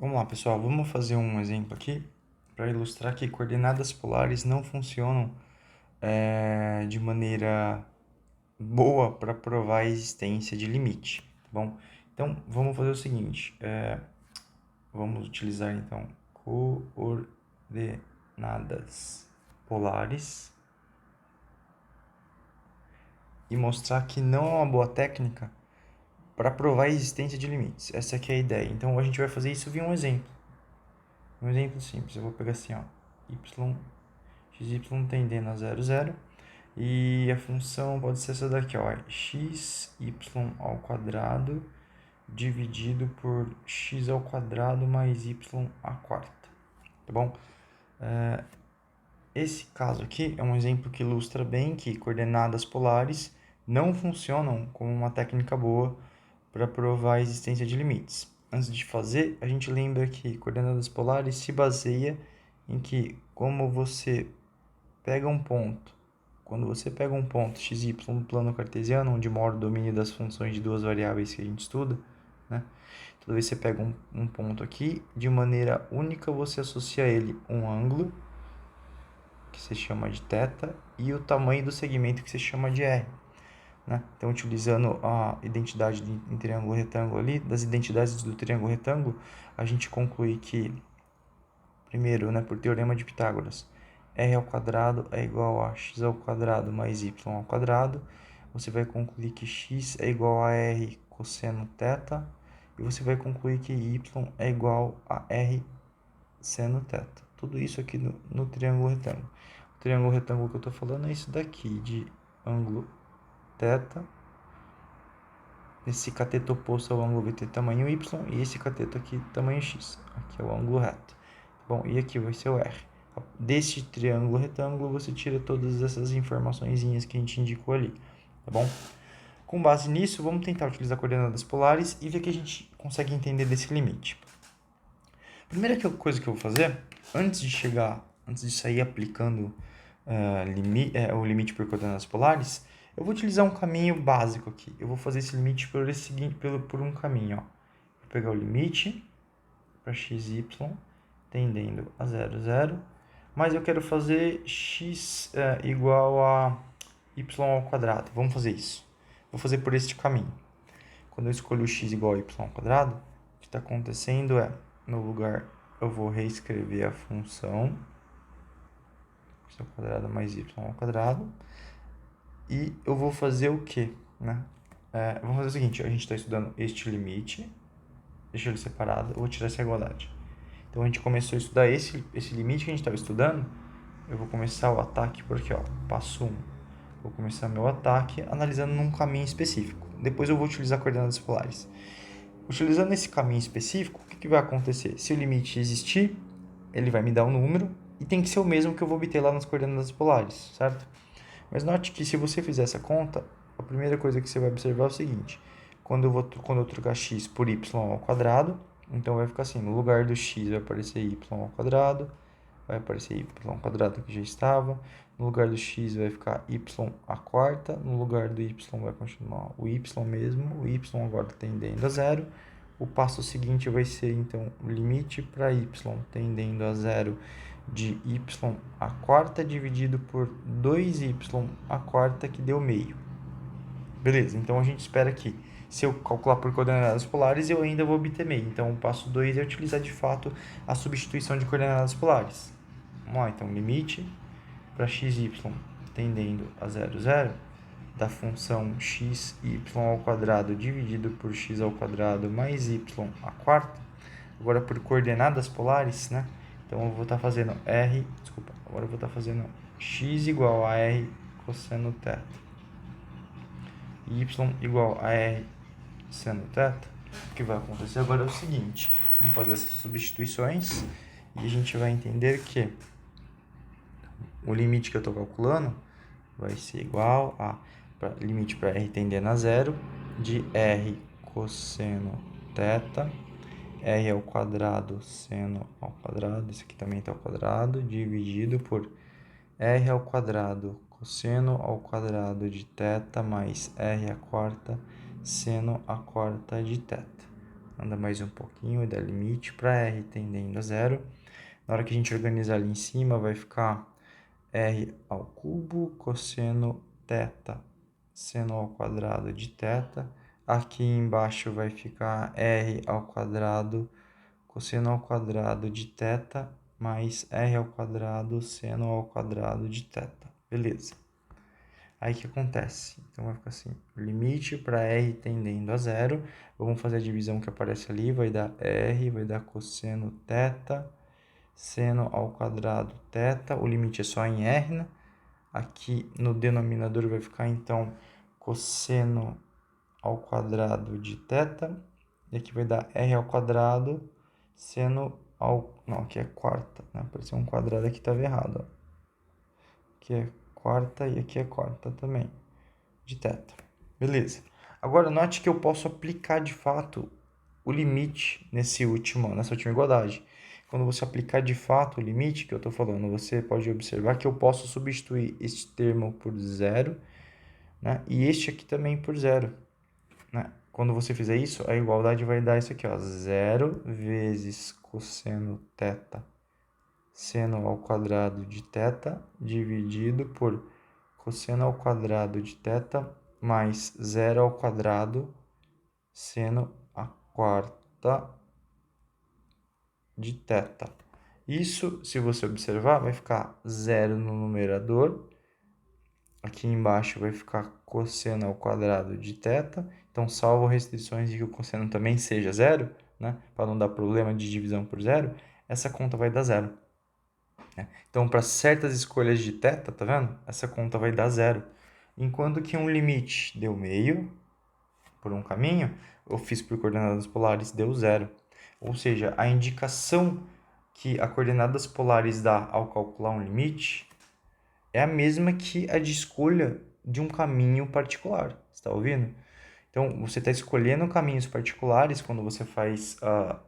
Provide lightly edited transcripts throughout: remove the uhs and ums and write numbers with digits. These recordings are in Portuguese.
Vamos lá, pessoal, vamos fazer um exemplo aqui para ilustrar que coordenadas polares não funcionam de maneira boa para provar a existência de limite, tá bom? Então, vamos fazer o seguinte, vamos utilizar então coordenadas polares e mostrar que não é uma boa técnica para provar a existência de limites. Essa aqui é a ideia. Então, a gente vai fazer isso via um exemplo. Um exemplo simples, eu vou pegar assim, ó, xy tendendo a 0, 0. E a função pode ser essa daqui, ó, x y ao quadrado dividido por x ao quadrado mais y à quarta, tá bom? Esse caso aqui é um exemplo que ilustra bem que coordenadas polares não funcionam como uma técnica boa para provar a existência de limites. Antes de fazer, a gente lembra que coordenadas polares se baseia em que, como você pega um ponto, quando você pega um ponto x, y no plano cartesiano, onde mora o domínio das funções de duas variáveis que a gente estuda, né? Toda vez que você pega um ponto aqui, de maneira única você associa a ele um ângulo, que se chama de θ, e o tamanho do segmento, que se chama de r. Né? Então, utilizando a identidade em triângulo retângulo ali, das identidades do triângulo retângulo, a gente conclui que, primeiro, né, por teorema de Pitágoras, r ao quadrado é igual a x ao quadrado mais y ao quadrado. Você vai concluir que x é igual a r cosseno θ, e você vai concluir que y é igual a r seno θ. Tudo isso aqui no triângulo retângulo. O triângulo retângulo que eu estou falando é isso daqui, de ângulo θ. Esse cateto oposto ao ângulo vai ter tamanho y, e esse cateto aqui tamanho x. Aqui é o ângulo reto. Bom, e aqui vai ser o r. Deste triângulo retângulo, você tira todas essas informaçõezinhas que a gente indicou ali, tá bom? Com base nisso, vamos tentar utilizar coordenadas polares e ver o que a gente consegue entender desse limite. A primeira coisa que eu vou fazer, antes de sair aplicando o limite por coordenadas polares, eu vou utilizar um caminho básico aqui. Eu vou fazer esse limite por um caminho, ó. Vou pegar o limite para xy tendendo a 0, 0, mas eu quero fazer x igual a y ao quadrado. Vamos fazer isso. Vou fazer por este caminho. Quando eu escolho x igual a y ao quadrado, o que está acontecendo é, no lugar, eu vou reescrever a função x ao quadrado mais y ao quadrado, e eu vou fazer o quê? Né? Vamos fazer o seguinte, a gente está estudando este limite, deixa ele separado, eu vou tirar essa igualdade. Então, a gente começou a estudar esse limite que a gente estava estudando. Eu vou começar o ataque por aqui, ó, passo 1. Vou começar meu ataque analisando num caminho específico. Depois eu vou utilizar coordenadas polares. Utilizando esse caminho específico, o que vai acontecer? Se o limite existir, ele vai me dar um número e tem que ser o mesmo que eu vou obter lá nas coordenadas polares, certo? Mas note que se você fizer essa conta, a primeira coisa que você vai observar é o seguinte. Quando eu trocar x por y ao quadrado, então vai ficar assim, no lugar do x vai aparecer y ao quadrado, vai aparecer y ao quadrado que já estava, no lugar do x vai ficar y à quarta, no lugar do y vai continuar o y mesmo, o y agora tendendo a 0. O passo seguinte vai ser, então, o limite para y tendendo a 0 de y à quarta dividido por 2y à quarta, que deu meio. Beleza, então a gente espera que, se eu calcular por coordenadas polares, eu ainda vou obter meio. Então, o passo 2 é utilizar, de fato, a substituição de coordenadas polares. Vamos lá, então, limite para xy tendendo a 0, 0, da função xy ao quadrado dividido por x ao quadrado mais y à quarta. Agora, por coordenadas polares, né? Então, eu vou estar fazendo agora eu vou estar fazendo x igual a r cosseno θ, y igual a r seno θ. O que vai acontecer agora é o seguinte, vamos fazer essas substituições e a gente vai entender que o limite que eu estou calculando vai ser igual a limite para r tendendo a 0 de r cosseno θ, r ao quadrado seno ao quadrado, isso aqui também está ao quadrado, dividido por r ao quadrado cosseno ao quadrado de θ mais r à quarta seno à quarta de θ. anda mais um pouquinho e dá limite para r tendendo a zero. Na hora que a gente organizar ali em cima, vai ficar r ao cubo cosseno θ seno ao quadrado de θ. Aqui embaixo vai ficar r ao quadrado cosseno ao quadrado de θ mais r ao quadrado seno ao quadrado de θ. Beleza. Aí o que acontece? Então vai ficar assim, limite para r tendendo a zero. Vamos fazer a divisão que aparece ali, vai dar r, vai dar cosseno θ, seno ao quadrado θ. O limite é só em r, né? Aqui no denominador vai ficar então cosseno ao quadrado de θ. E aqui vai dar r ao quadrado seno ao... Não, aqui é quarta, né? Apareceu um quadrado aqui, estava errado, ó. Aqui é quarta e aqui é quarta também, de θ. Beleza. Agora, note que eu posso aplicar de fato o limite nessa última igualdade. Quando você aplicar de fato o limite que eu estou falando, você pode observar que eu posso substituir este termo por zero, né? E este aqui também por zero, né? Quando você fizer isso, a igualdade vai dar isso aqui, ó, 0 vezes cosseno θ seno ao quadrado de θ dividido por cosseno ao quadrado de θ mais 0 ao quadrado seno a quarta de θ. Isso, se você observar, vai ficar 0 no numerador. Aqui embaixo vai ficar cosseno ao quadrado de θ. Então, salvo restrições de que o cosseno também seja zero, né? Para não dar problema de divisão por zero, essa conta vai dar zero. Então, para certas escolhas de θ, tá vendo? Essa conta vai dar zero. Enquanto que um limite deu meio por um caminho, eu fiz por coordenadas polares, deu zero. Ou seja, a indicação que a coordenadas polares dá ao calcular um limite é a mesma que a de escolha de um caminho particular. Está ouvindo? Então, você está escolhendo caminhos particulares quando você faz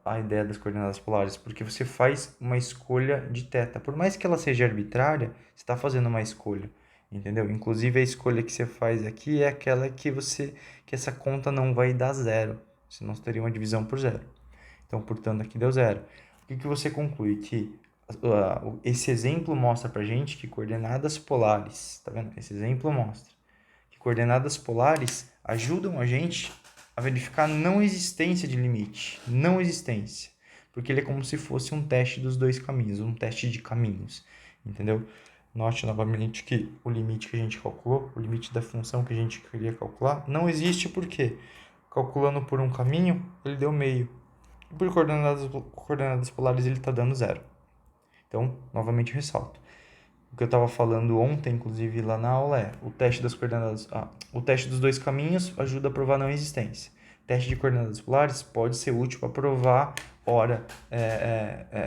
a ideia das coordenadas polares, porque você faz uma escolha de θ. Por mais que ela seja arbitrária, você está fazendo uma escolha, entendeu? Inclusive, a escolha que você faz aqui é aquela que essa conta não vai dar zero, senão você teria uma divisão por zero. Então, portanto, aqui deu zero. O que você conclui? Que esse exemplo mostra para gente que coordenadas polares, tá vendo? Esse exemplo mostra que coordenadas polares ajudam a gente a verificar a não existência de limite, não existência, porque ele é como se fosse um teste dos dois caminhos, um teste de caminhos, entendeu? Note novamente que o limite que a gente calculou, o limite da função que a gente queria calcular, não existe porque, calculando por um caminho, ele deu meio, e por coordenadas polares ele está dando zero. Então, novamente ressalto. O que eu estava falando ontem, inclusive lá na aula, é o teste das coordenadas. O teste dos dois caminhos ajuda a provar a não existência. O teste de coordenadas polares pode ser útil para provar,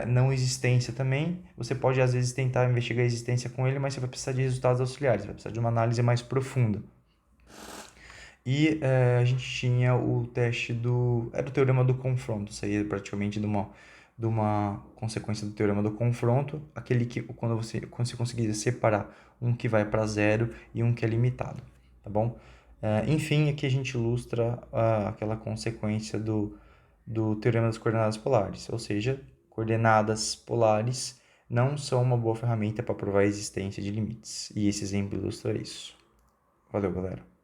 não existência também. Você pode, às vezes, tentar investigar a existência com ele, mas você vai precisar de resultados auxiliares, vai precisar de uma análise mais profunda. E a gente tinha o teste era o teorema do confronto, isso aí é praticamente de uma consequência do teorema do confronto, aquele que quando você conseguir separar um que vai para zero e um que é limitado, tá bom? Enfim, aqui a gente ilustra aquela consequência do teorema das coordenadas polares, ou seja, coordenadas polares não são uma boa ferramenta para provar a existência de limites, e esse exemplo ilustra isso. Valeu, galera!